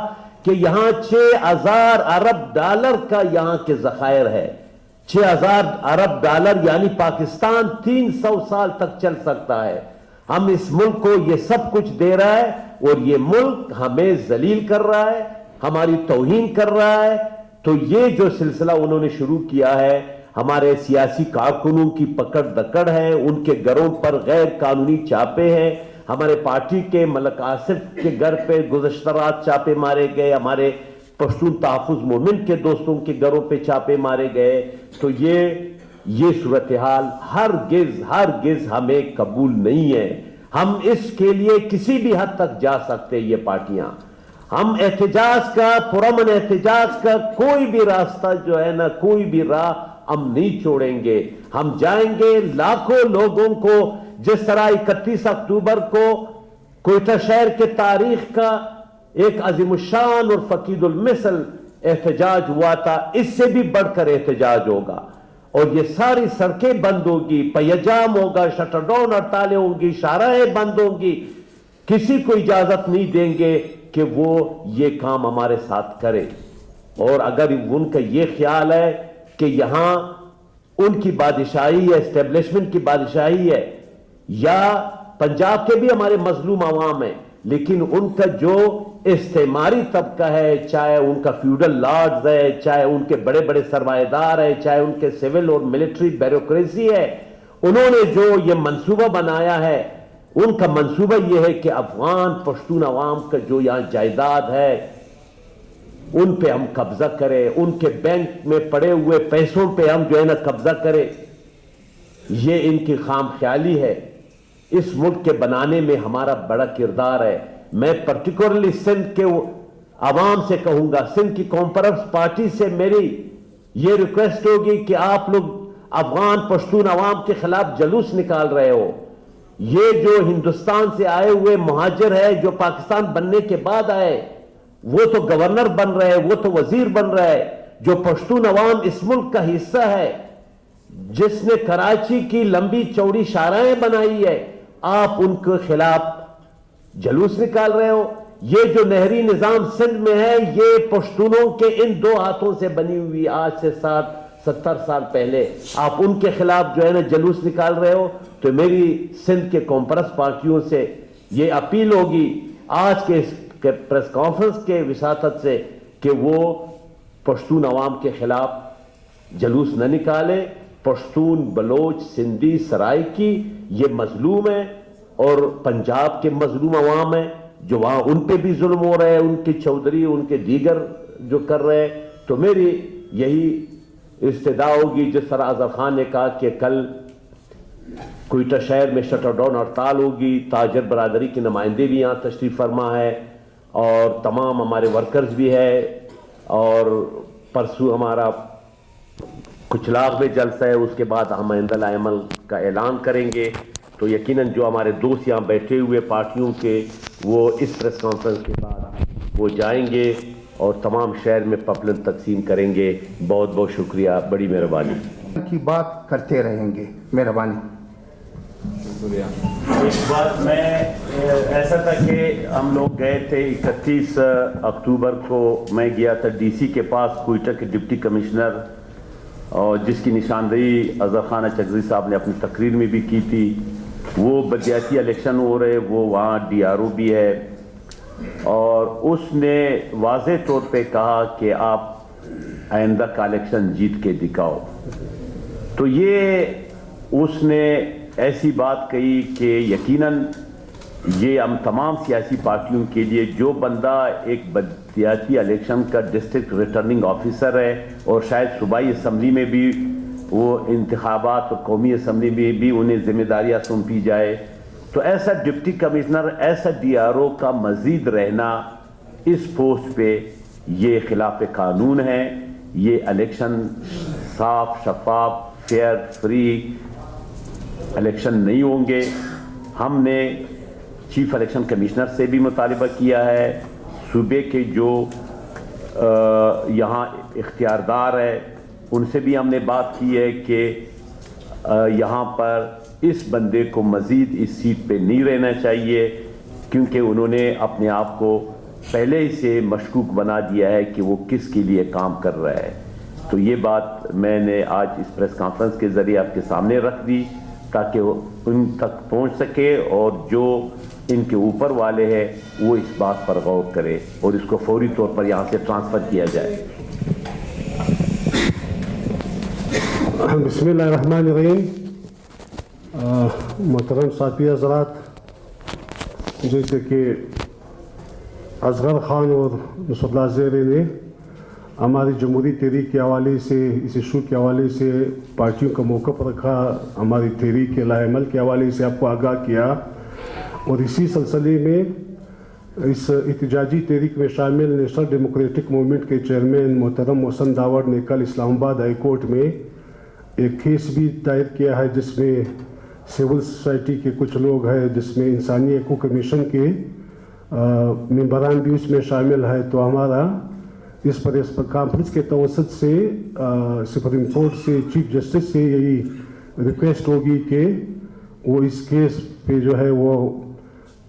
کہ یہاں 6,000 ارب ڈالر کا یہاں کے ذخائر ہے. 6,000 ارب ڈالر یعنی پاکستان 300 سال تک چل سکتا ہے. ہم اس ملک کو یہ سب کچھ دے رہا ہے اور یہ ملک ہمیں ذلیل کر رہا ہے، ہماری توہین کر رہا ہے. تو یہ جو سلسلہ انہوں نے شروع کیا ہے، ہمارے سیاسی کارکنوں کی پکڑ دکڑ ہے، ان کے گھروں پر غیر قانونی چاپے ہیں. ہمارے پارٹی کے ملک آصف کے گھر پہ گزشتہ رات چاپے مارے گئے، ہمارے پشتون تحفظ مومنٹ کے دوستوں کے گھروں پہ چاپے مارے گئے. تو یہ صورتحال ہرگز ہمیں قبول نہیں ہے. ہم اس کے لیے کسی بھی حد تک جا سکتے. یہ پارٹیاں، ہم احتجاج کا، پرامن احتجاج کا کوئی بھی راستہ جو ہے نا، کوئی بھی راہ ہم نہیں چھوڑیں گے. ہم جائیں گے لاکھوں لوگوں کو، جس طرح 31 اکتوبر کو کوئٹہ شہر کے تاریخ کا ایک عظیم الشان اور فقید المثل احتجاج ہوا تھا، اس سے بھی بڑھ کر احتجاج ہوگا. اور یہ ساری سڑکیں بند ہوگی، پہجام ہوگا، شٹر ڈاؤن ہڑتالیں ہوں گی، شاہراہیں بند ہوں گی. کسی کو اجازت نہیں دیں گے کہ وہ یہ کام ہمارے ساتھ کرے. اور اگر ان کا یہ خیال ہے کہ یہاں ان کی بادشاہی ہے, اسٹیبلشمنٹ کی بادشاہی ہے, یا پنجاب کے بھی ہمارے مظلوم عوام ہیں, لیکن ان کا جو استعماری طبقہ ہے, چاہے ان کا فیوڈل لارڈز ہے, چاہے ان کے بڑے بڑے سرمایہ دار ہے, چاہے ان کے سول اور ملٹری بیوروکریسی ہے, انہوں نے جو یہ منصوبہ بنایا ہے, ان کا منصوبہ یہ ہے کہ افغان پشتون عوام کا جو یہاں جائیداد ہے ان پہ ہم قبضہ کریں, ان کے بینک میں پڑے ہوئے پیسوں پہ ہم جو ہے نا قبضہ کریں. یہ ان کی خام خیالی ہے. اس ملک کے بنانے میں ہمارا بڑا کردار ہے. میں پرٹیکولرلی سندھ کے عوام سے کہوں گا, سندھ کی کانفرنس پارٹی سے میری یہ ریکویسٹ ہوگی کہ آپ لوگ افغان پشتون عوام کے خلاف جلوس نکال رہے ہو. یہ جو ہندوستان سے آئے ہوئے مہاجر ہے, جو پاکستان بننے کے بعد آئے, وہ تو گورنر بن رہے, وہ تو وزیر بن رہے. جو پشتون عوام اس ملک کا حصہ ہے, جس نے کراچی کی لمبی چوڑی شاہراہیں بنائی ہے, آپ ان کے خلاف جلوس نکال رہے ہو. یہ جو نہری نظام سندھ میں ہے, یہ پشتونوں کے ان دو ہاتھوں سے بنی ہوئی, آج سے 70 سال پہلے آپ ان کے خلاف جو ہے نا جلوس نکال رہے ہو. تو میری سندھ کے کانفرنس پارٹیوں سے یہ اپیل ہوگی آج کے پریس کانفرنس کے وساطت سے کہ وہ پشتون عوام کے خلاف جلوس نہ نکالے. پشتون, بلوچ, سندھی, سرائکی یہ مظلوم ہیں, اور پنجاب کے مظلوم عوام ہیں جو وہاں ان پہ بھی ظلم ہو رہے ہیں, ان کے چودھری, ان کے دیگر جو کر رہے ہیں. تو میری یہی استدعا ہوگی, جس طرح اظہر خان نے کہا کہ کل کوئٹہ شہر میں شٹر ڈاؤن ہڑتال ہوگی, تاجر برادری کے نمائندے بھی یہاں تشریف فرما ہے, اور تمام ہمارے ورکرز بھی ہے, اور پرسوں ہمارا کچلاغ میں جلسہ ہے, اس کے بعد ہم آئندہ عمل کا اعلان کریں گے. تو یقیناً جو ہمارے دوست یہاں بیٹھے ہوئے پارٹیوں کے, وہ اس پریس کانفرنس کے بعد وہ جائیں گے اور تمام شہر میں پپلن تقسیم کریں گے. بہت بہت شکریہ, بڑی مہربانی. کی بات کرتے رہیں گے. مہربانی. ایک بات میں ایسا تھا کہ ہم لوگ گئے تھے 31 اکتوبر کو, میں گیا تھا ڈی سی کے پاس, کوئٹہ کے ڈپٹی کمشنر, اور جس کی نشاندہی اظہر خان چکزی صاحب نے اپنی تقریر میں بھی کی تھی. وہ بلدیاتی الیکشن ہو رہے, وہ وہاں ڈی آر او بھی ہے, اور اس نے واضح طور پہ کہا کہ آپ آئندہ کا الیکشن جیت کے دکھاؤ. تو یہ اس نے ایسی بات کہی کہ یقیناً یہ ہم تمام سیاسی پارٹیوں کے لیے, جو بندہ ایک بلدیاتی الیکشن کا ڈسٹرکٹ ریٹرننگ آفیسر ہے, اور شاید صوبائی اسمبلی میں بھی وہ انتخابات اور قومی اسمبلی میں بھی انہیں ذمہ داریاں سونپی جائے, تو ایسا ڈپٹی کمشنر, ایسا ڈی آر او کا مزید رہنا اس پوسٹ پہ یہ خلاف قانون ہے. یہ الیکشن صاف, شفاف, فیئر, فری الیکشن نہیں ہوں گے. ہم نے چیف الیکشن کمشنر سے بھی مطالبہ کیا ہے, صوبے کے جو یہاں اختیاردار ہے ان سے بھی ہم نے بات کی ہے کہ یہاں پر اس بندے کو مزید اس سیٹ پہ نہیں رہنا چاہیے, کیونکہ انہوں نے اپنے آپ کو پہلے ہی سے مشکوک بنا دیا ہے کہ وہ کس کے لیے کام کر رہا ہے. تو یہ بات میں نے آج اس پریس کانفرنس کے ذریعے آپ کے سامنے رکھ دی تاکہ وہ ان تک پہنچ سکے, اور جو ان کے اوپر والے ہیں وہ اس بات پر غور کرے اور اس کو فوری طور پر یہاں سے ٹرانسفر کیا جائے. بسم اللہ الرحمن الرحیم. محترم ساتھی حضرات, جیسے کہ اصغر خان اور نصرت اللہ زیرے نے ہماری جمہوری تحریک کے حوالے سے, اس ایشو کے حوالے سے پارٹیوں کا موقف رکھا, ہماری تحریک کے لائے عمل کے حوالے سے آپ کو آگاہ کیا, اور اسی سلسلے میں اس احتجاجی تحریک میں شامل نیشنل ڈیموکریٹک موومنٹ کے چیئرمین محترم محسن داوڑ نے کل اسلام آباد ہائی کورٹ میں ایک کیس بھی دائر کیا ہے, جس میں سول سوسائٹی کے کچھ لوگ ہیں, جس میں انسانی حقوق کمیشن کے ممبران بھی اس میں شامل ہے. تو ہمارا اس پر کانفرنس کے توسط سے سپریم کورٹ سے چیف جسٹس سے یہی ریکویسٹ ہوگی کہ وہ اس کیس پہ جو ہے وہ